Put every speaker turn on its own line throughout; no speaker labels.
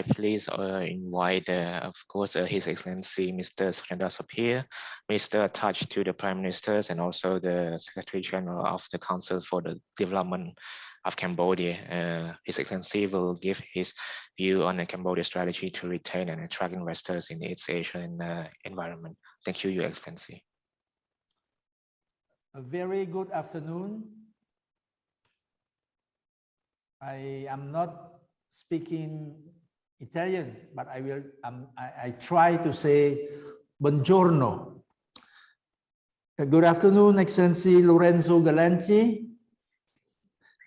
Please invite, of course, His Excellency Mr. Sok Chenda Sophea, Minister attached to the Prime Ministers, and also the Secretary General of the Council for the Development of Cambodia. His Excellency will give his view on the Cambodia strategy to retain and attract investors in its Asian environment. Thank you, Your Excellency.
A very good afternoon. I am not speaking Italian, but I try to say buongiorno. Good afternoon, Excellency Lorenzo Galanti,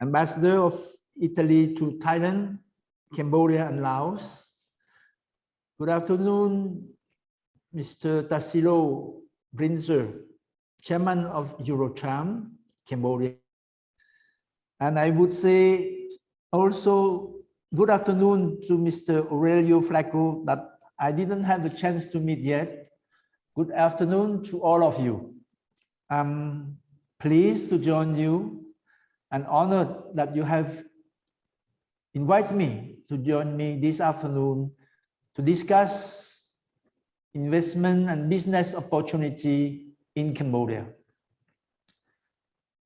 Ambassador of Italy to Thailand, Cambodia, and Laos. Good afternoon, Mr. Tassilo Brinzer, Chairman of Eurocham, Cambodia. And I would say also good afternoon to Mr. Aurelio Flaco that I didn't have the chance to meet yet. Good afternoon to all of you. I'm pleased to join you and honored that you have invited me to join me this afternoon to discuss investment and business opportunity in Cambodia.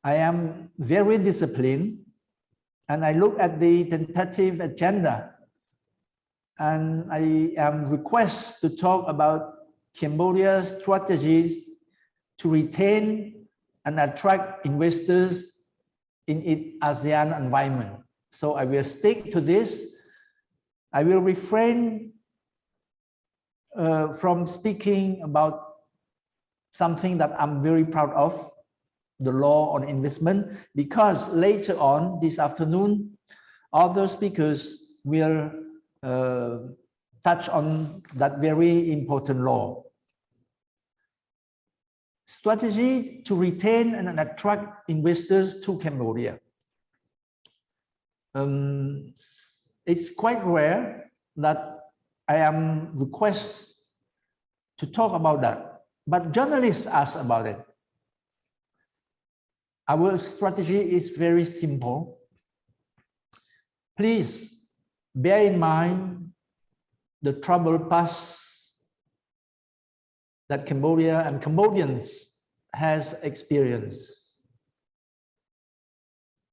I am very disciplined, and I look at the tentative agenda, and I am requested to talk about Cambodia's strategies to retain and attract investors in its ASEAN environment. So I will stick to this. I will refrain from speaking about something that I'm very proud of, the law on investment, because later on this afternoon, other speakers will touch on that very important law. Strategy to retain and attract investors to Cambodia. It's quite rare that I am requested to talk about that, but journalists ask about it. Our strategy is very simple. Please bear in mind the troubled past that Cambodia and Cambodians has experienced.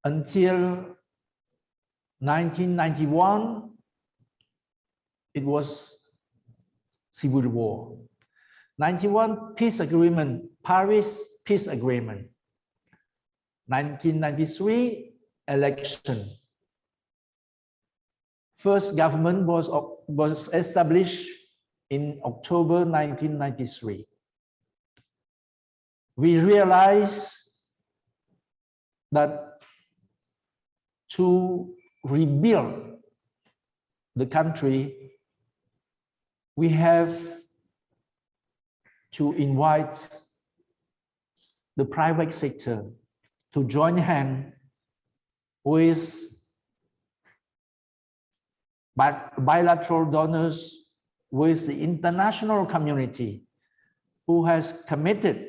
Until 1991, it was civil war. 91 peace agreement, Paris peace agreement. 1993 election. First government was established in October 1993. We realized that to rebuild the country, we have to invite the private sector to join hands with bilateral donors, with the international community who has committed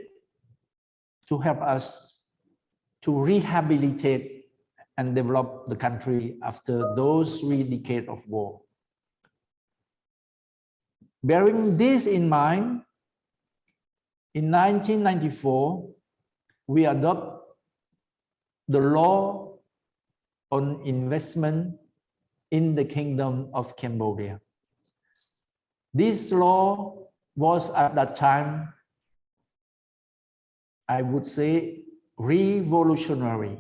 to help us to rehabilitate and develop the country after those 3 decades of war. Bearing this in mind, in 1994, we adopted the law on investment in the Kingdom of Cambodia. This law was at that time, I would say, revolutionary.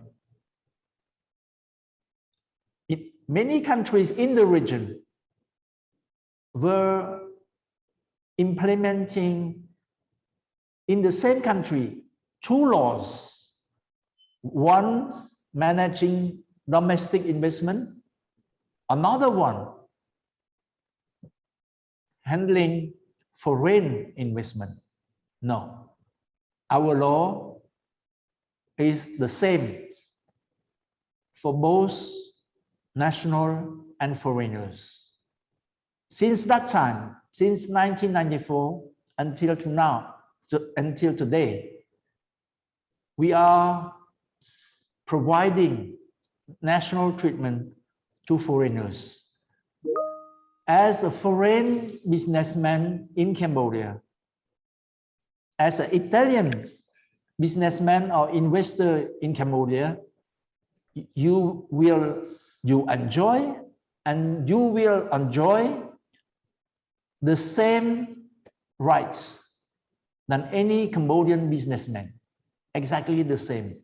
Many countries in the region were implementing in the same country 2 laws. One managing domestic investment, another one handling foreign investment. No, our law is the same for both national and foreigners. Since that time, since 1994 until today, we are providing national treatment to foreigners. as a foreign businessman in Cambodia, as an Italian businessman or investor in Cambodia, you enjoy the same rights than any Cambodian businessman, exactly the same,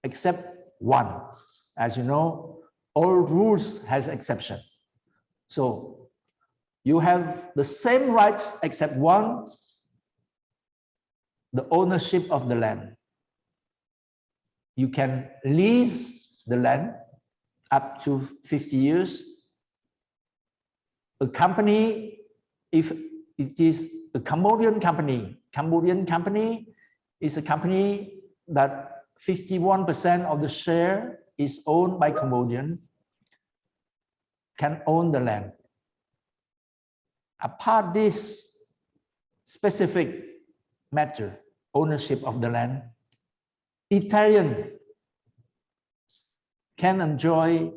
except one. As you know, all rules has exception. So you have the same rights except one, the ownership of the land. You can lease the land up to 50 years. A company, if it is a Cambodian company is a company that 51% of the share is owned by Cambodians, can own the land. Apart this specific matter, ownership of the land, Italian can enjoy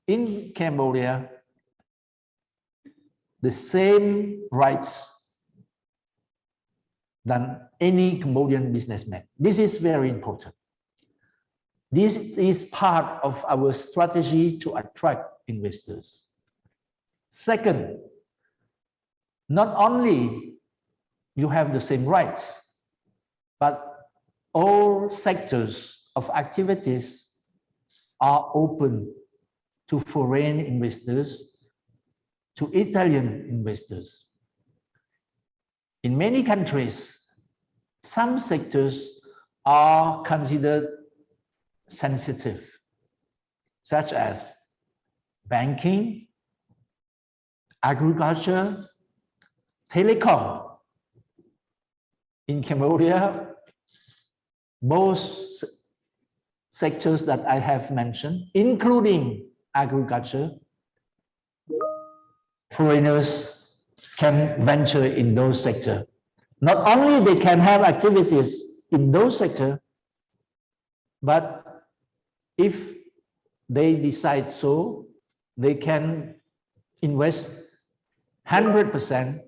in Cambodia the same rights than any Cambodian businessman. This is very important. This is part of our strategy to attract investors. Second, not only you have the same rights, but all sectors of activities are open to foreign investors, to Italian investors. In many countries, some sectors are considered sensitive, such as banking, agriculture, telecom. In Cambodia, both sectors that I have mentioned, including agriculture, foreigners can venture in those sectors. Not only they can have activities in those sectors, but if they decide so, they can invest 100%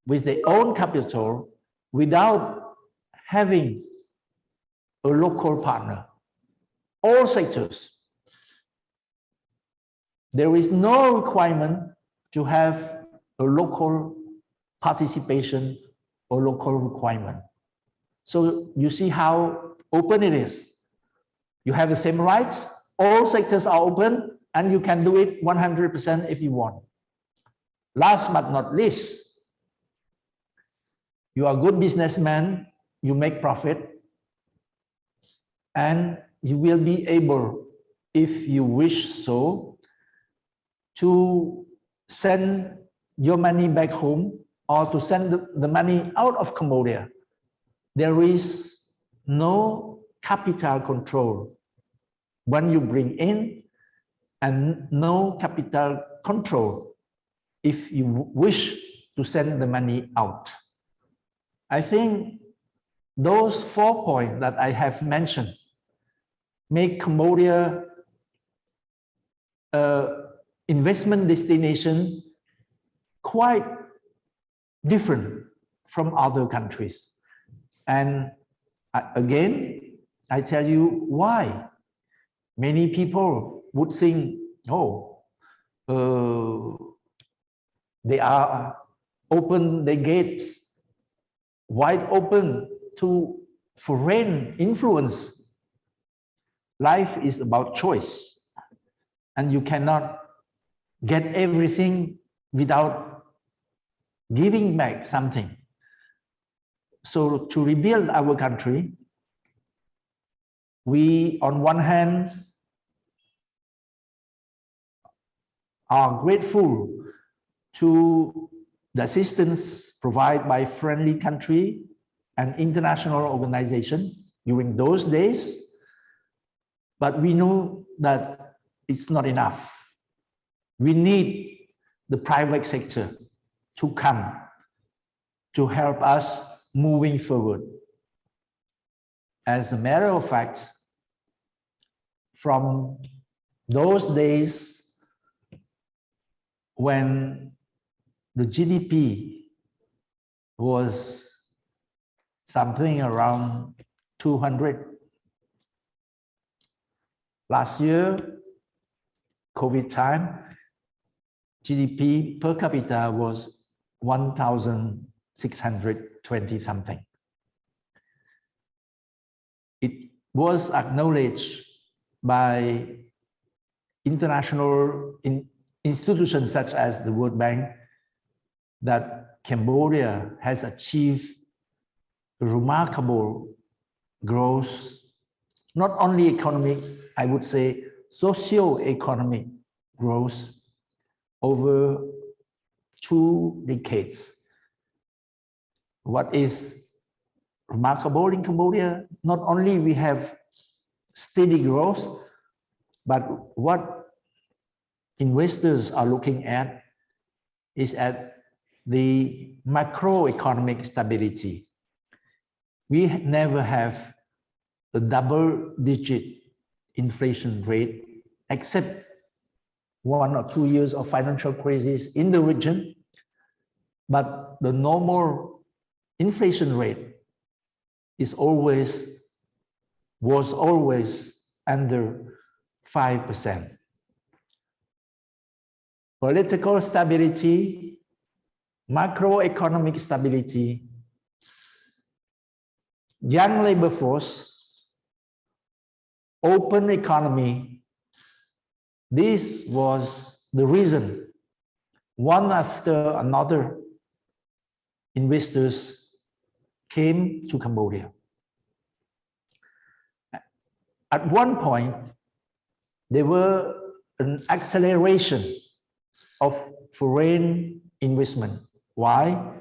with their own capital without having a local partner. All sectors. There is no requirement to have a local participation or local requirement. So you see how open it is. You have the same rights, all sectors are open, and you can do it 100% if you want. Last but not least, you are a good businessman, you make profit, and you will be able, if you wish so, to send your money back home or to send the money out of Cambodia. There is no capital control when you bring in, and no capital control if you wish to send the money out. I think those 4 points that I have mentioned make Cambodia an investment destination quite different from other countries. And again, I tell you why. Many people would think, oh, they are open the gates wide open to foreign influence. Life is about choice, and you cannot get everything without giving back something. So to rebuild our country, we on one hand are grateful to the assistance provided by friendly country and international organization during those days, but we know that it's not enough. We need the private sector to come to help us moving forward. As a matter of fact, from those days, when the GDP was something around 200. Last year, COVID time, GDP per capita was 1,620 something. It was acknowledged by international institutions such as the World Bank that Cambodia has achieved remarkable growth, not only economic, I would say socio-economic growth over 2 decades. What is remarkable in Cambodia, not only we have steady growth, but what investors are looking at is at the macroeconomic stability. We never have a double-digit inflation rate except 1 or 2 years of financial crisis in the region, but the normal inflation rate was always under 5%. Political stability, macroeconomic stability, young labor force, open economy. This was the reason, one after another, investors came to Cambodia. At one point, there were an acceleration of foreign investment. Why?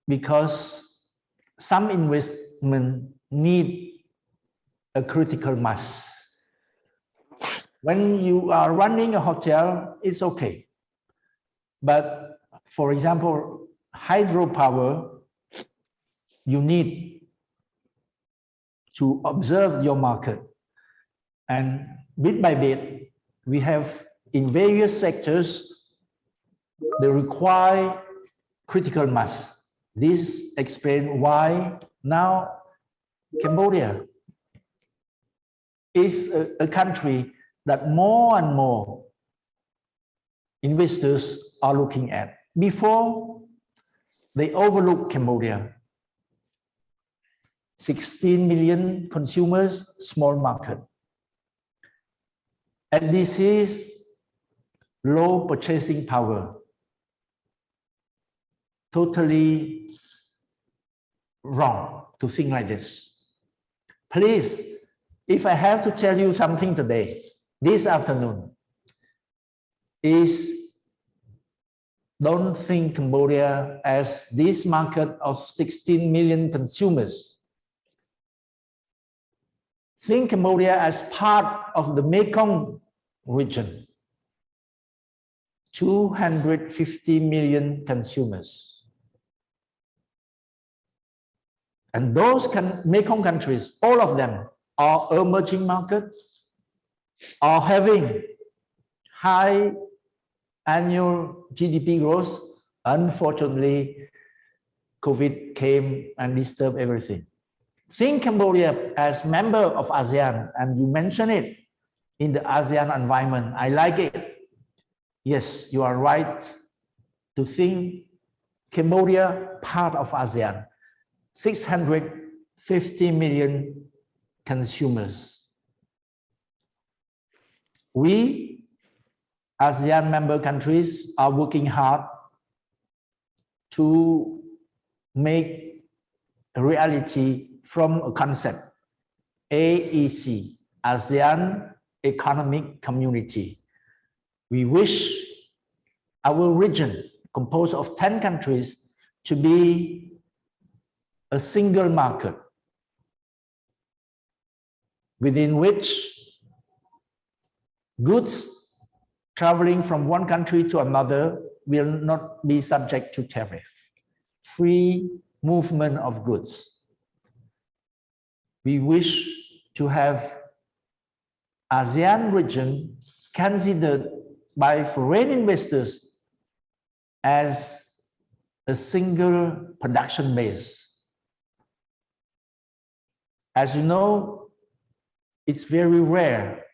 Because some investment need a critical mass. When you are running a hotel, it's okay. But for example, hydropower, you need to observe your market. And bit by bit, we have in various sectors, they require critical mass. This explains why now Cambodia is a country that more and more investors are looking at. Before, they overlooked Cambodia. 16 million consumers, small market. And this is low purchasing power. Totally wrong to think like this. Please, if I have to tell you something today, this afternoon, is don't think Cambodia as this market of 16 million consumers. Think Cambodia as part of the Mekong region. 250 million consumers. And those Mekong countries, all of them are emerging markets, are having high annual GDP growth. Unfortunately, COVID came and disturbed everything. Think Cambodia as member of ASEAN, and you mentioned it in the ASEAN environment. I like it. Yes, you are right to think Cambodia part of ASEAN. 650 million consumers. We, ASEAN member countries, are working hard to make a reality from a concept, AEC, ASEAN Economic Community. We wish our region, composed of 10 countries, to be a single market within which goods traveling from one country to another will not be subject to tariff. Free movement of goods. We wish to have ASEAN region considered by foreign investors as a single production base. As you know, it's very rare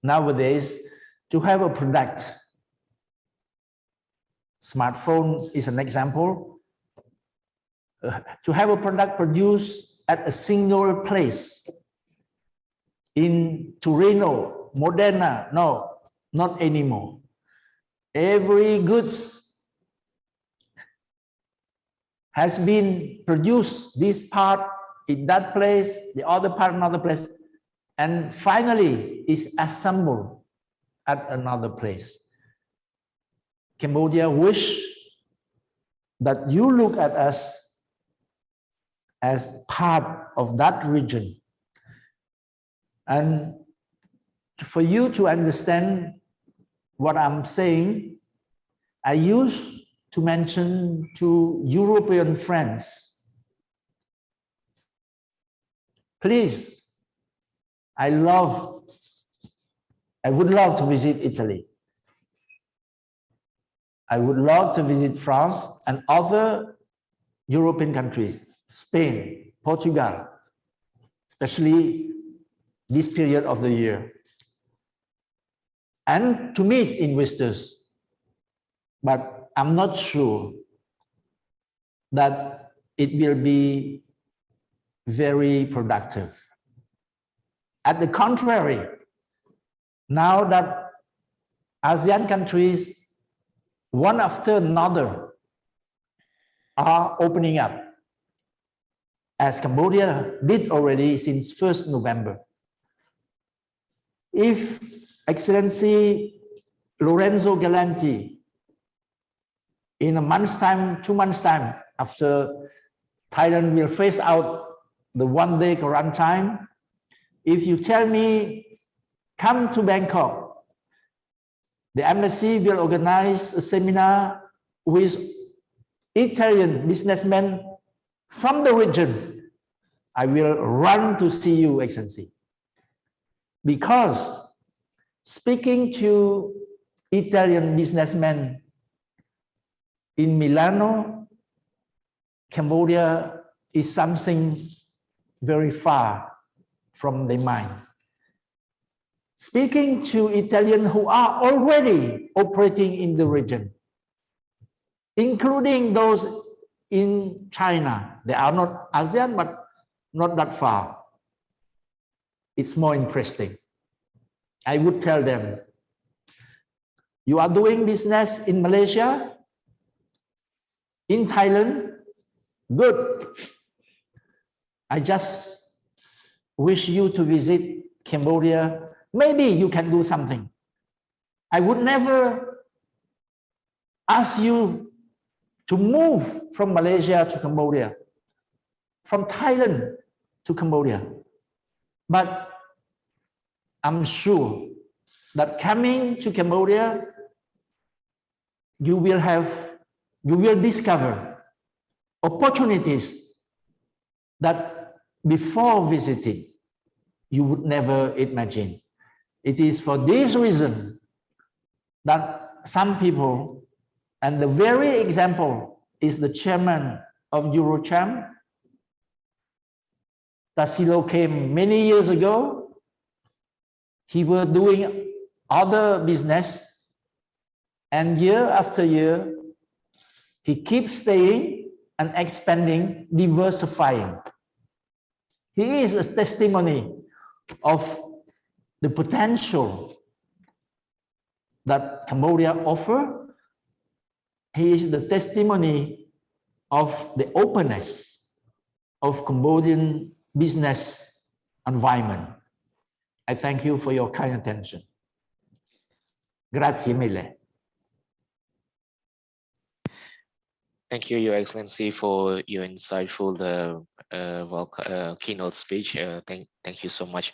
nowadays to have a product. Smartphone is an example. To have a product produced at a single place. In Torino, Modena, no, not anymore. Every goods has been produced, this part in that place, the other part another place, and finally is assembled at another place. Cambodia wish that you look at us as part of that region. And for you to understand what I'm saying, I used to mention to European friends, please, I would love to visit Italy. I would love to visit France and other European countries, Spain, Portugal, especially this period of the year, and to meet investors. But I'm not sure that it will be very productive. At the contrary, now that ASEAN countries, one after another, are opening up, as Cambodia did already since 1st November. If Excellency Lorenzo Galanti, in a month's time, 2 months' time, after Thailand will phase out the one-day quarantine, if you tell me, come to Bangkok, the embassy will organize a seminar with Italian businessmen from the region, I will run to see you, Excellency. Because speaking to Italian businessmen in Milano, Cambodia is something very far from their mind. Speaking to Italians who are already operating in the region, including those in China, they are not ASEAN, but not that far. It's more interesting. I would tell them, you are doing business in Malaysia, in Thailand, good. I just wish you to visit Cambodia. Maybe you can do something. I would never ask you to move from Malaysia to Cambodia, from Thailand to Cambodia. But I'm sure that coming to Cambodia, you will discover opportunities that before visiting, you would never imagine. It is for this reason that some people, and the very example is the chairman of Eurocham, Tassilo came many years ago. He was doing other business, and year after year, he keeps staying and expanding, diversifying. He is a testimony of the potential that Cambodia offers. He is the testimony of the openness of Cambodian business environment. I thank you for your kind attention. Grazie mille.
Thank you, Your Excellency, for your insightful keynote speech. Thank you so much.